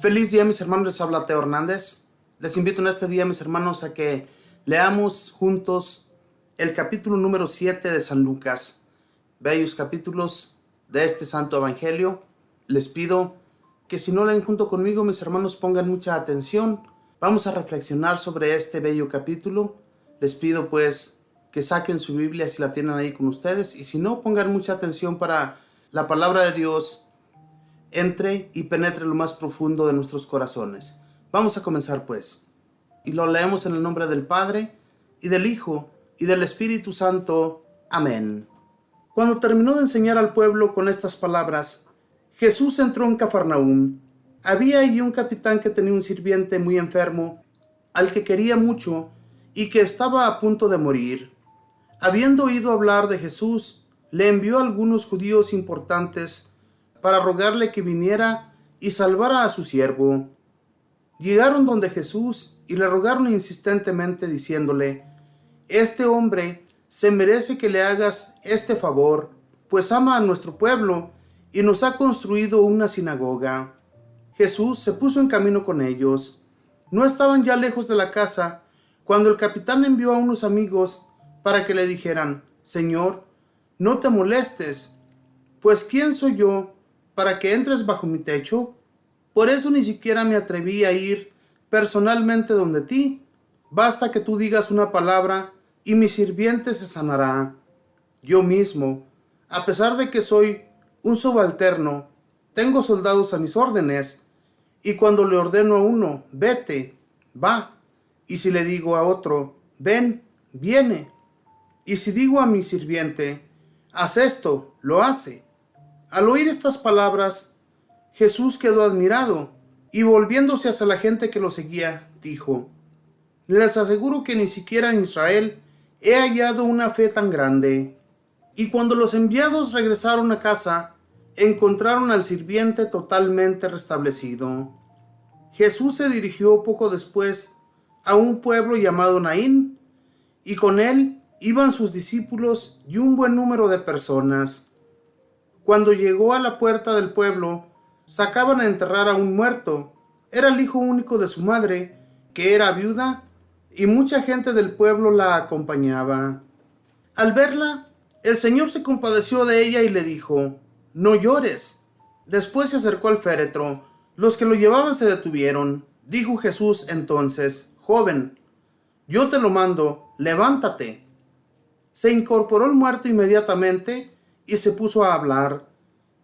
Feliz día, mis hermanos, les habla Teo Hernández. Les invito en este día, mis hermanos, a que leamos juntos el capítulo número 7 de San Lucas. Bellos capítulos de este santo evangelio. Les pido que si no leen junto conmigo, mis hermanos, pongan mucha atención. Vamos a reflexionar sobre este bello capítulo. Les pido pues que saquen su Biblia si la tienen ahí con ustedes, y si no, pongan mucha atención para la palabra de Dios entre y penetre lo más profundo de nuestros corazones. Vamos a comenzar pues, y lo leemos en el nombre del Padre, y del Hijo, y del Espíritu Santo. Amén. Cuando terminó de enseñar al pueblo con estas palabras, Jesús entró en Cafarnaúm. Había allí un capitán que tenía un sirviente muy enfermo, al que quería mucho, y que estaba a punto de morir. Habiendo oído hablar de Jesús, le envió a algunos judíos importantes para rogarle que viniera y salvara a su siervo. Llegaron donde Jesús y le rogaron insistentemente, diciéndole: Este hombre se merece que le hagas este favor, pues ama a nuestro pueblo y nos ha construido una sinagoga. Jesús se puso en camino con ellos. No estaban ya lejos de la casa, cuando el capitán envió a unos amigos para que le dijeran: Señor, no te molestes, pues ¿quién soy yo para que entres bajo mi techo? Por eso ni siquiera me atreví a ir personalmente donde ti. Basta que tú digas una palabra y mi sirviente se sanará. Yo mismo, a pesar de que soy un subalterno, tengo soldados a mis órdenes, y cuando le ordeno a uno: vete, va, y si le digo a otro: ven, viene, y si digo a mi sirviente: haz esto, lo hace. Al oír estas palabras, Jesús quedó admirado, y volviéndose hacia la gente que lo seguía, dijo: Les aseguro que ni siquiera en Israel he hallado una fe tan grande. Y cuando los enviados regresaron a casa, encontraron al sirviente totalmente restablecido. Jesús se dirigió poco después a un pueblo llamado Naín, y con él iban sus discípulos y un buen número de personas. Cuando llegó a la puerta del pueblo, sacaban a enterrar a un muerto. Era el hijo único de su madre, que era viuda, y mucha gente del pueblo la acompañaba. Al verla, el Señor se compadeció de ella y le dijo: No llores. Después se acercó al féretro. Los que lo llevaban se detuvieron. Dijo Jesús entonces: Joven, yo te lo mando, levántate. Se incorporó el muerto inmediatamente y se puso a hablar,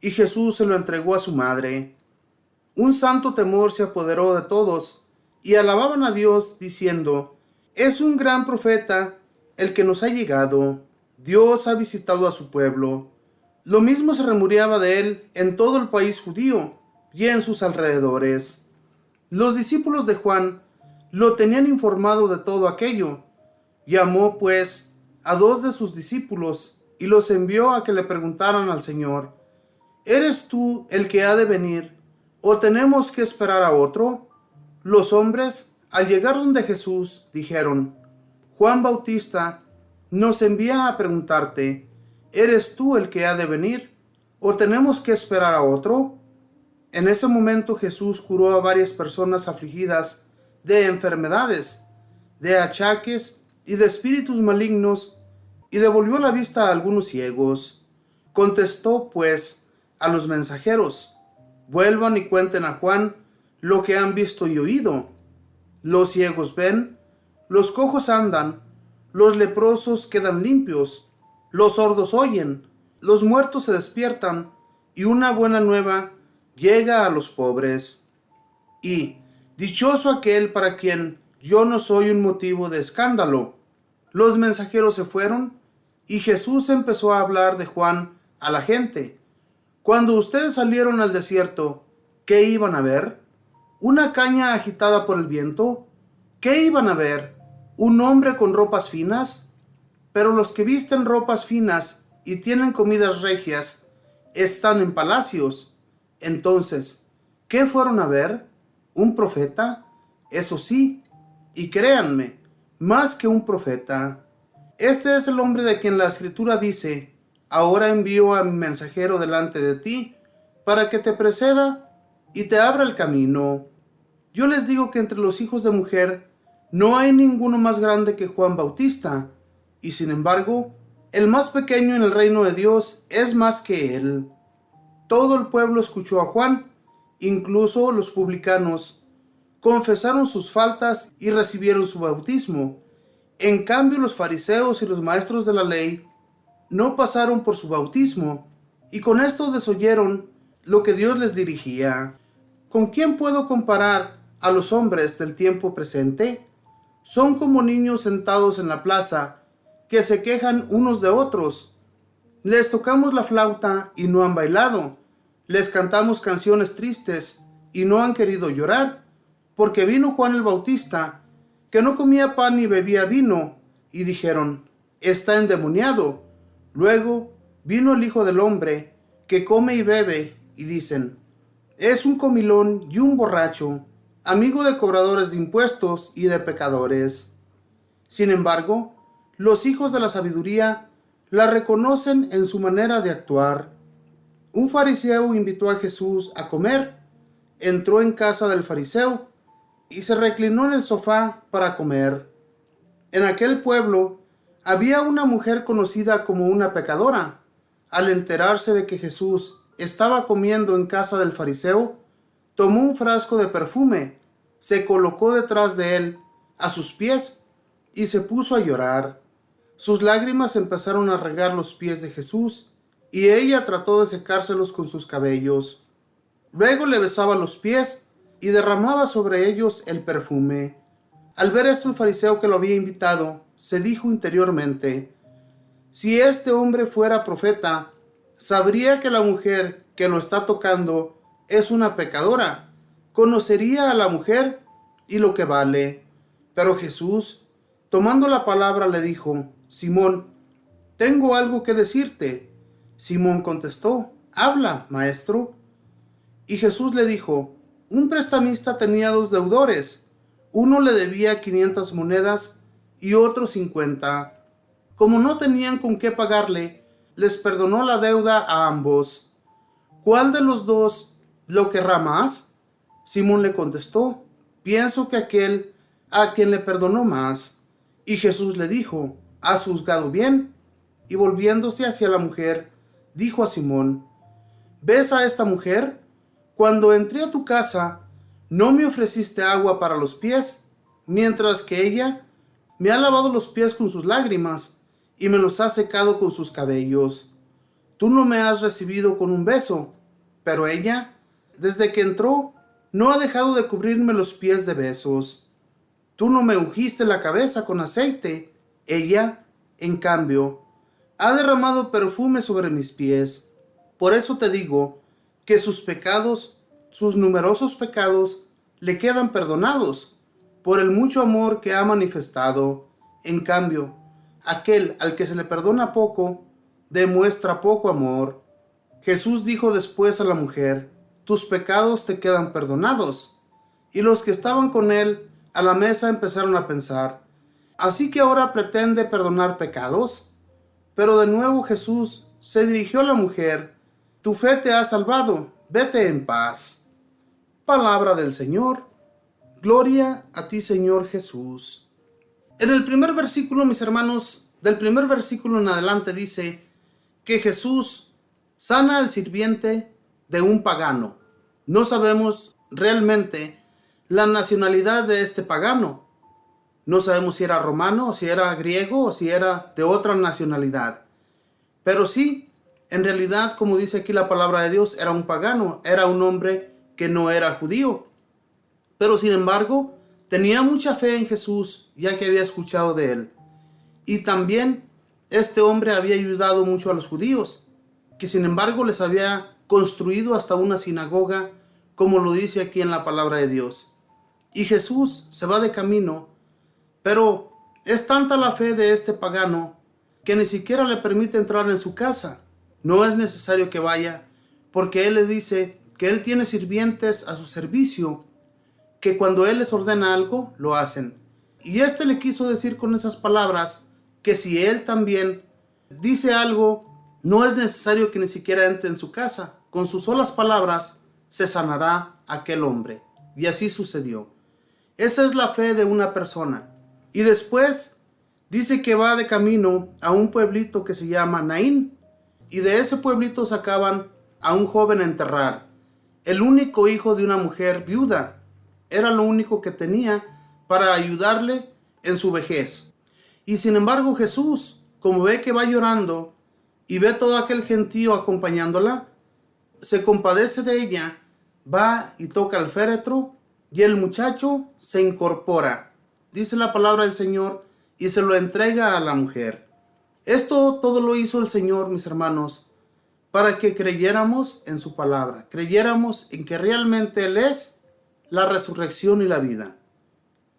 y Jesús se lo entregó a su madre. Un santo temor se apoderó de todos, y alababan a Dios, diciendo: Es un gran profeta el que nos ha llegado. Dios ha visitado a su pueblo. Lo mismo se rumoreaba de él en todo el país judío y en sus alrededores. Los discípulos de Juan lo tenían informado de todo aquello. Llamó pues a 2 de sus discípulos y los envió a que le preguntaran al Señor: ¿Eres tú el que ha de venir, o tenemos que esperar a otro? Los hombres, al llegar donde Jesús, dijeron: Juan Bautista nos envía a preguntarte: ¿eres tú el que ha de venir, o tenemos que esperar a otro? En ese momento Jesús curó a varias personas afligidas de enfermedades, de achaques y de espíritus malignos, y devolvió la vista a algunos ciegos. Contestó pues a los mensajeros: Vuelvan y cuenten a Juan lo que han visto y oído. Los ciegos ven, los cojos andan, los leprosos quedan limpios, los sordos oyen, los muertos se despiertan, y una buena nueva llega a los pobres. Y dichoso aquel para quien yo no soy un motivo de escándalo. Los mensajeros se fueron, y Jesús empezó a hablar de Juan a la gente. Cuando ustedes salieron al desierto, ¿qué iban a ver? ¿Una caña agitada por el viento? ¿Qué iban a ver? ¿Un hombre con ropas finas? Pero los que visten ropas finas y tienen comidas regias están en palacios. Entonces, ¿qué fueron a ver? ¿Un profeta? Eso sí, y créanme, más que un profeta. Este es el hombre de quien la Escritura dice: Ahora envío a mi mensajero delante de ti, para que te preceda y te abra el camino. Yo les digo que entre los hijos de mujer no hay ninguno más grande que Juan Bautista, y sin embargo, el más pequeño en el reino de Dios es más que él. Todo el pueblo escuchó a Juan, incluso los publicanos. Confesaron sus faltas y recibieron su bautismo. En cambio, los fariseos y los maestros de la ley no pasaron por su bautismo, y con esto desoyeron lo que Dios les dirigía. ¿Con quién puedo comparar a los hombres del tiempo presente? Son como niños sentados en la plaza, que se quejan unos de otros. Les tocamos la flauta y no han bailado. Les cantamos canciones tristes y no han querido llorar, porque vino Juan el Bautista, que no comía pan ni bebía vino, y dijeron, está endemoniado. Luego vino el Hijo del Hombre, que come y bebe, y dicen, es un comilón y un borracho, amigo de cobradores de impuestos y de pecadores. Sin embargo, los hijos de la sabiduría la reconocen en su manera de actuar. Un fariseo invitó a Jesús a comer. Entró en casa del fariseo y se reclinó en el sofá para comer. En aquel pueblo había una mujer conocida como una pecadora. Al enterarse de que Jesús estaba comiendo en casa del fariseo, tomó un frasco de perfume, se colocó detrás de él, a sus pies, y se puso a llorar. Sus lágrimas empezaron a regar los pies de Jesús, y ella trató de secárselos con sus cabellos. Luego le besaba los pies y derramaba sobre ellos el perfume. Al ver esto, el fariseo que lo había invitado se dijo interiormente, si este hombre fuera profeta, sabría que la mujer que lo está tocando es una pecadora, conocería a la mujer y lo que vale. Pero Jesús, tomando la palabra, le dijo, Simón, tengo algo que decirte. Simón contestó, habla, maestro. Y Jesús le dijo, un prestamista tenía 2 deudores. Uno le debía 500 monedas y otro 50. Como no tenían con qué pagarle, les perdonó la deuda a ambos. ¿Cuál de los dos lo querrá más? Simón le contestó, pienso que aquel a quien le perdonó más. Y Jesús le dijo, has juzgado bien. Y volviéndose hacia la mujer, dijo a Simón, ¿ves a esta mujer? Cuando entré a tu casa, no me ofreciste agua para los pies, mientras que ella me ha lavado los pies con sus lágrimas y me los ha secado con sus cabellos. Tú no me has recibido con un beso, pero ella, desde que entró, no ha dejado de cubrirme los pies de besos. Tú no me ungiste la cabeza con aceite, ella, en cambio, ha derramado perfume sobre mis pies. Por eso te digo que sus pecados, sus numerosos pecados, le quedan perdonados, por el mucho amor que ha manifestado. En cambio, aquel al que se le perdona poco, demuestra poco amor. Jesús dijo después a la mujer, tus pecados te quedan perdonados. Y los que estaban con él a la mesa empezaron a pensar, ¿así que ahora pretende perdonar pecados? Pero de nuevo Jesús se dirigió a la mujer, tu fe te ha salvado, vete en paz. Palabra del Señor. Gloria a ti, Señor Jesús. En el primer versículo, mis hermanos, del primer versículo en adelante dice que Jesús sana al sirviente de un pagano. No sabemos realmente la nacionalidad de este pagano. No sabemos si era romano, si era griego o si era de otra nacionalidad. Pero sí, en realidad, como dice aquí la palabra de Dios, era un pagano, era un hombre que no era judío. Pero sin embargo, tenía mucha fe en Jesús, ya que había escuchado de él. Y también este hombre había ayudado mucho a los judíos, que sin embargo les había construido hasta una sinagoga, como lo dice aquí en la palabra de Dios. Y Jesús se va de camino, pero es tanta la fe de este pagano que ni siquiera le permite entrar en su casa. No es necesario que vaya, porque él le dice que él tiene sirvientes a su servicio, que cuando él les ordena algo, lo hacen. Y este le quiso decir con esas palabras que si él también dice algo, no es necesario que ni siquiera entre en su casa. Con sus solas palabras, se sanará aquel hombre. Y así sucedió. Esa es la fe de una persona. Y después dice que va de camino a un pueblito que se llama Naín. Y de ese pueblito sacaban a un joven a enterrar. El único hijo de una mujer viuda. Era lo único que tenía para ayudarle en su vejez. Y sin embargo Jesús, como ve que va llorando y ve todo aquel gentío acompañándola, se compadece de ella, va y toca el féretro y el muchacho se incorpora. Dice la palabra del Señor y se lo entrega a la mujer. Esto todo lo hizo el Señor, mis hermanos, para que creyéramos en su palabra, creyéramos en que realmente Él es la resurrección y la vida.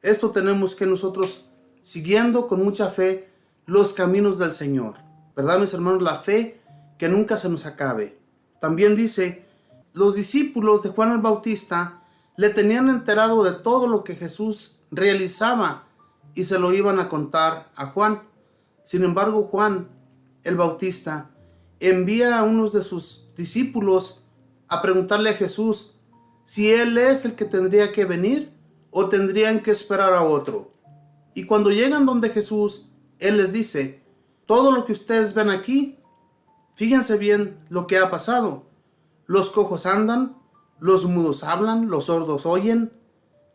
Esto tenemos que nosotros, siguiendo con mucha fe los caminos del Señor, ¿verdad, mis hermanos? La fe que nunca se nos acabe. También dice, los discípulos de Juan el Bautista le tenían enterado de todo lo que Jesús realizaba y se lo iban a contar a Juan. Sin embargo, Juan el Bautista envía a unos de sus discípulos a preguntarle a Jesús si él es el que tendría que venir o tendrían que esperar a otro. Y cuando llegan donde Jesús, él les dice, todo lo que ustedes ven aquí, fíjense bien lo que ha pasado. Los cojos andan, los mudos hablan, los sordos oyen.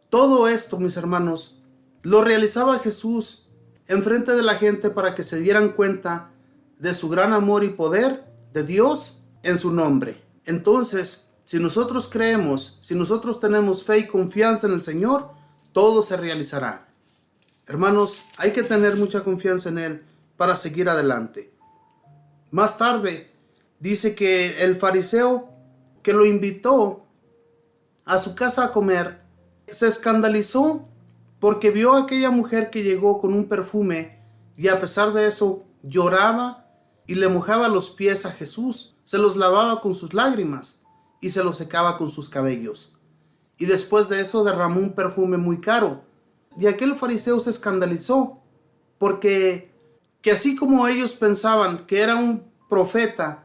Todo esto, mis hermanos, lo realizaba Jesús enfrente de la gente para que se dieran cuenta de su gran amor y poder de Dios en su nombre. Entonces, si nosotros creemos, si nosotros tenemos fe y confianza en el Señor, todo se realizará. Hermanos, hay que tener mucha confianza en Él para seguir adelante. Más tarde, dice que el fariseo que lo invitó a su casa a comer, se escandalizó porque vio a aquella mujer que llegó con un perfume y a pesar de eso lloraba y le mojaba los pies a Jesús, se los lavaba con sus lágrimas y se los secaba con sus cabellos. Y después de eso derramó un perfume muy caro. Y aquel fariseo se escandalizó porque que así como ellos pensaban que era un profeta,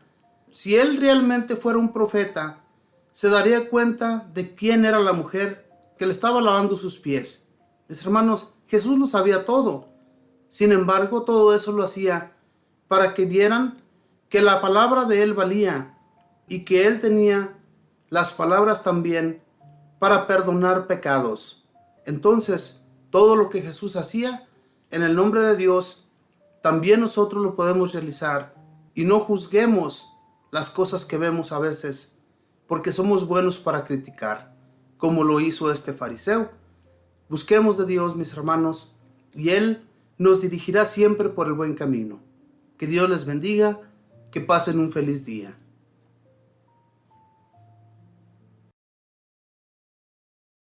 si él realmente fuera un profeta, se daría cuenta de quién era la mujer que le estaba lavando sus pies. Mis hermanos, Jesús lo sabía todo. Sin embargo, todo eso lo hacía para que vieran que la palabra de él valía y que él tenía las palabras también para perdonar pecados. Entonces, todo lo que Jesús hacía en el nombre de Dios, también nosotros lo podemos realizar. Y no juzguemos las cosas que vemos a veces, porque somos buenos para criticar, como lo hizo este fariseo. Busquemos de Dios, mis hermanos, y Él nos dirigirá siempre por el buen camino. Que Dios les bendiga, que pasen un feliz día.